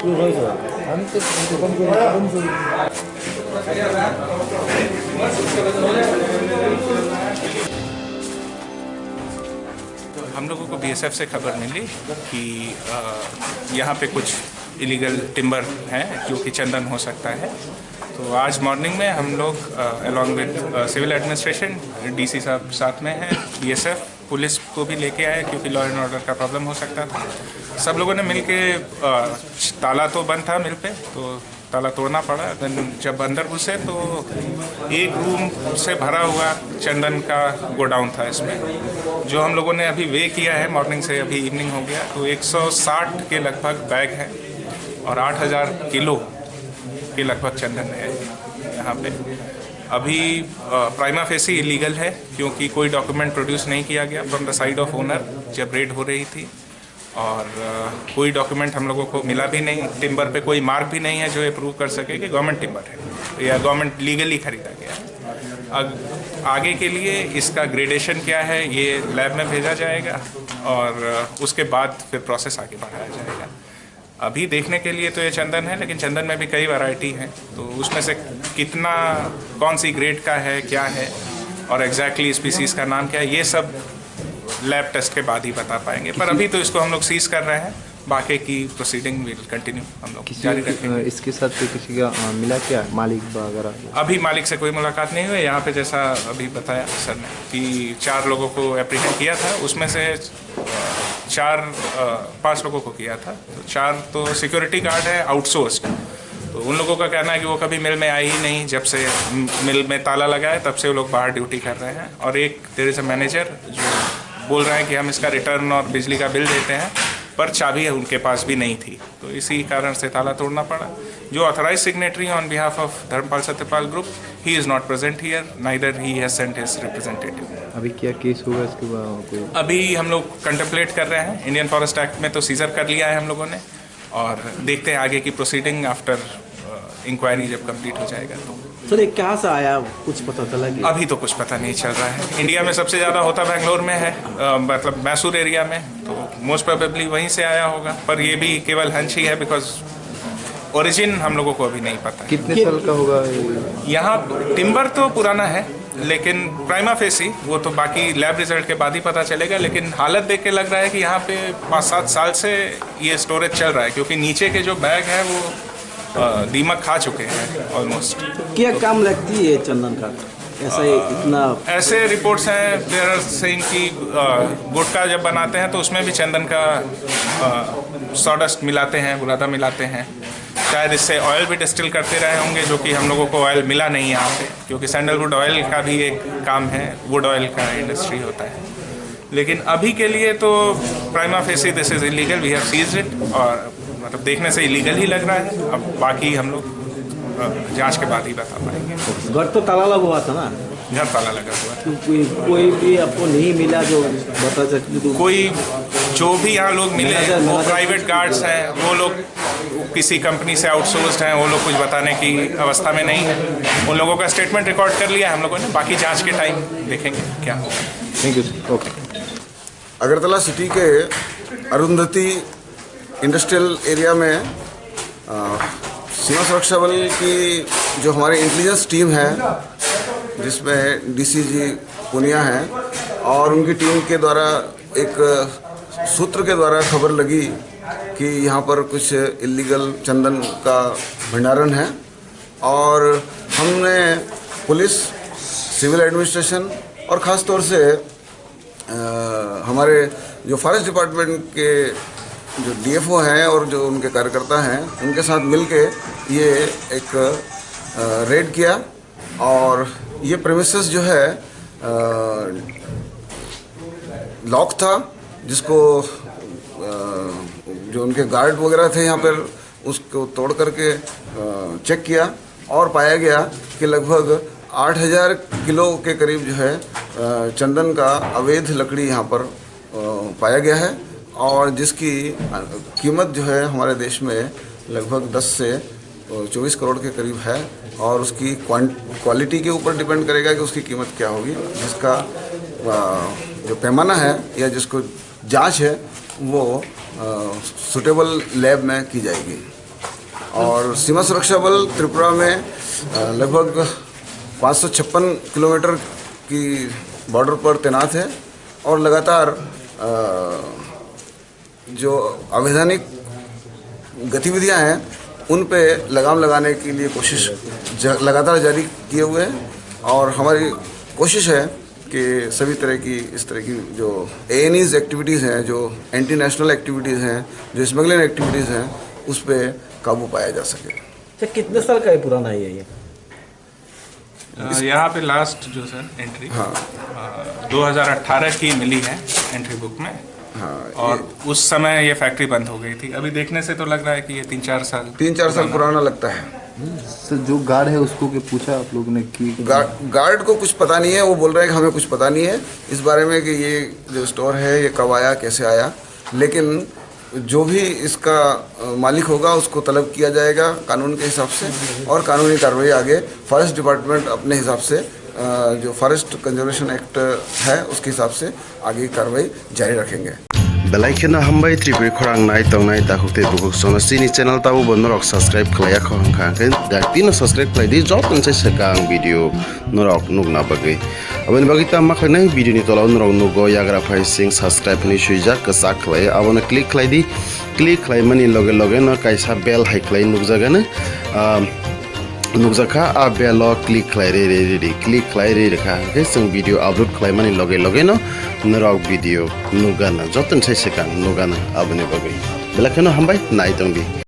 हम लोगों को बीएसएफ से खबर मिली कि यहाँ पे कुछ इलीगल टिम्बर है जो कि चंदन हो सकता है। तो आज मॉर्निंग में हम लोग along with civil administration, DC साहब साथ में हैं, बीएसएफ पुलिस को भी लेके आए क्योंकि लॉ एंड ऑर्डर का प्रॉब्लम हो सकता था। सब लोगों ने मिल के ताला तो बंद था मिल पे, तो ताला तोड़ना पड़ा। देन जब अंदर घुसे तो एक रूम से भरा हुआ चंदन का गोडाउन था इसमें, जो हम लोगों ने अभी वे किया है मॉर्निंग से, अभी इवनिंग हो गया। तो 160 के लगभग बैग है और 8000 किलो के लगभग चंदन है यहाँ पे। अभी प्राइमा फेसी इलीगल है क्योंकि कोई डॉक्यूमेंट प्रोड्यूस नहीं किया गया from the side of owner जब रेड हो रही थी, और कोई डॉक्यूमेंट हम लोगों को मिला भी नहीं। टिम्बर पे कोई मार्क भी नहीं है जो ये प्रूव कर सके कि गवर्नमेंट टिम्बर है या गवर्नमेंट लीगली खरीदा गया है। अब आगे के लिए इसका ग्रेडेशन क्या है ये लैब में भेजा जाएगा और उसके बाद फिर प्रोसेस आगे बढ़ाया जाएगा। अभी देखने के लिए तो ये चंदन है, लेकिन चंदन में भी कई वैरायटी हैं, तो उसमें से कितना कौन सी ग्रेड का है, क्या है और एग्जैक्टली स्पीसीज़ का नाम क्या है, ये सब लैब टेस्ट के बाद ही बता पाएंगे। पर अभी तो इसको हम लोग सीज कर रहे हैं, बाकी की प्रोसीडिंग विल कंटिन्यू हम लोग जारी रखेंगे। इसके साथ किसी का मिला क्या मालिक वगैरह? अभी मालिक से कोई मुलाकात नहीं हुई। यहाँ पे जैसा अभी बताया सर ने कि 4 लोगों को एप्रीहेंड किया था, उसमें से 5 लोगों को किया था। तो 4 तो सिक्योरिटी गार्ड है आउटसोर्स्ड, तो उन लोगों का कहना है कि वो कभी मिल में आए ही नहीं, जब से मिल में ताला लगा है तब से वो लोग बाहर ड्यूटी कर रहे हैं। और एक देयर इज़ अ मैनेजर जो बोल रहे हैं कि हम इसका रिटर्न और बिजली का बिल देते हैं, पर चाबी उनके पास भी नहीं थी, तो इसी कारण से ताला तोड़ना पड़ा। जो authorise signatory on behalf of Dharampal Satyapal group, he is not present here, neither he has sent his representative. अभी क्या केस होगा इसके बाद? अभी हम लोग कंटेम्पलेट कर रहे हैं। इंडियन फॉरेस्ट एक्ट में तो सीजर कर लिया है हम लोगों ने, और देखते हैं आगे की प्रोसीडिंग आफ्टर इंक्वायरी जब कंप्लीट हो जाएगा। तो सर ये कहाँ से आया, कुछ पता चला कि? अभी तो कुछ पता नहीं चल रहा है। इंडिया में सबसे ज़्यादा होता बेंगलोर में है, मतलब मैसूर एरिया में, तो मोस्ट प्रोबेबली वहीं से आया होगा, पर ये भी केवल हंच ही है बिकॉज ओरिजिन हम लोगों को अभी नहीं पता। कितने साल का होगा यहाँ? टिम्बर तो पुराना है, लेकिन प्राइमा फेसी वो तो बाकी लैब रिजल्ट के बाद ही पता चलेगा। लेकिन हालत देख के लग रहा है कि यहाँ पे 5-7 साल से ये स्टोरेज चल रहा है, क्योंकि नीचे के जो बैग हैं वो दीमक खा चुके हैं ऑलमोस्ट। क्या काम लगती है चंदन का ऐसा इतना? ऐसे रिपोर्ट्स हैं देयर आर सेइंग कि गुटखा जब बनाते हैं तो उसमें भी चंदन का सॉडस्ट मिलाते हैं, बुरादा मिलाते हैं। शायद इससे ऑयल भी डिस्टिल करते रहे होंगे, जो कि हम लोगों को ऑयल मिला नहीं यहाँ पे, क्योंकि सैंडलवुड ऑयल का भी एक काम है, वुड ऑयल का इंडस्ट्री होता है। लेकिन अभी के लिए तो prima facie this is illegal, we have seized it, और मतलब देखने से इलीगल ही लग रहा है। अब बाकी हम लोग जांच के बाद ही बता पाएंगे। घर तो ताला लगा हुआ था ना? घर ताला लगा हुआ था। कोई भी आपको नहीं मिला जो बता सकते? कोई जो भी यहाँ लोग मिले वो प्राइवेट गार्ड्स हैं, वो लोग किसी कंपनी से आउटसोर्स्ड हैं, वो लोग कुछ बताने की अवस्था में नहीं है। उन लोगों का स्टेटमेंट रिकॉर्ड कर लिया है हम लोगों ने, बाकी जांच के टाइम देखेंगे क्या होगा। Thank you sir. Okay. Agartala city के अरुंधति इंडस्ट्रियल एरिया में सीमा सुरक्षा बल की जो हमारी इंटेलिजेंस टीम है, जिसमें डीसीजी पुनिया हैं, और उनकी टीम के द्वारा एक सूत्र के द्वारा खबर लगी कि यहाँ पर कुछ इलीगल चंदन का भंडारण है, और हमने पुलिस, सिविल एडमिनिस्ट्रेशन और ख़ास तौर से हमारे जो फॉरेस्ट डिपार्टमेंट के जो डीएफओ हैं और जो उनके कार्यकर्ता हैं, उनके साथ मिलके ये एक रेड किया। और ये प्रेमिसेस जो है लॉक था, जिसको जो उनके गार्ड वगैरह थे यहाँ पर, उसको तोड़ करके चेक किया और पाया गया कि लगभग 8000 किलो के करीब जो है चंदन का अवैध लकड़ी यहाँ पर पाया गया है, और जिसकी कीमत जो है हमारे देश में लगभग 10 से 24 करोड़ के करीब है। और उसकी क्वालिटी के ऊपर डिपेंड करेगा कि उसकी कीमत क्या होगी, जिसका जो पैमाना है या जिसको जांच है वो सूटेबल लैब में की जाएगी। और सीमा सुरक्षा बल त्रिपुरा में लगभग 556 किलोमीटर की बॉर्डर पर तैनात है और लगातार जो अवैधानिक गतिविधियां हैं उन पे लगाम लगाने के लिए कोशिश लगातार जारी किए हुए हैं और हमारी कोशिश है कि सभी तरह की इस तरह की जो ANEs एक्टिविटीज़ हैं, जो एंटी नेशनल एक्टिविटीज़ हैं, जो स्मगलिंग एक्टिविटीज़ हैं, उस पर काबू पाया जा सके। अच्छा, कितने साल का है पुराना है ये? यहाँ पे लास्ट जो सर एंट्री 2018 की मिली है एंट्री बुक में। हाँ, और उस समय ये फैक्ट्री बंद हो गई थी। अभी देखने से तो लग रहा है कि ये 3-4 साल पुराना लगता है। सर जो गार्ड है उसको क्या पूछा आप लोगों ने कि गार्ड को कुछ पता नहीं है, वो बोल रहे हैं कि हमें कुछ पता नहीं है इस बारे में कि ये जो स्टोर है ये कब आया, कैसे आया, लेकिन जो भी इसका मालिक होगा उसको तलब किया जाएगा कानून के हिसाब से और कानूनी कार्रवाई आगे फॉरेस्ट डिपार्टमेंट अपने हिसाब से जो फॉरेस्ट कंजर्वेशन एक्ट है उसके हिसाब से आगे कार्रवाई जारी रखेंगे। बेलाइखिना हमबाय त्रिपुरी खरांग नाय तंगनाय दाहुते बुक सोनसिनी चैनल ताबो बनरक सब्सक्राइब खलाया खंखाखै दातिनो सब्सक्राइब खलायदि जतन से सकां भिडियो नरक नुगना बगै अबन बगिता माखनै भिडियो नि तलाव नरक नुगो याग्रा फाइ सिंग सब्सक्राइब नि सुइजा कसा खलाय अबन क्लिक खलायदि क्लिक खलायमानि लगे लगे न कायसा बेल हाइ खलाय नुगजागानो नुकजाखा आ बेल क्लिक खलाय रे क्लिक खलाय रे रेखा के जों भिडियो अपलोड खलायमानि लगे लगे न नरक भिडियो नुगाना जतन से सकां नुगाना अबनि बगै बेलाखनो हमबाय नाय तंबि।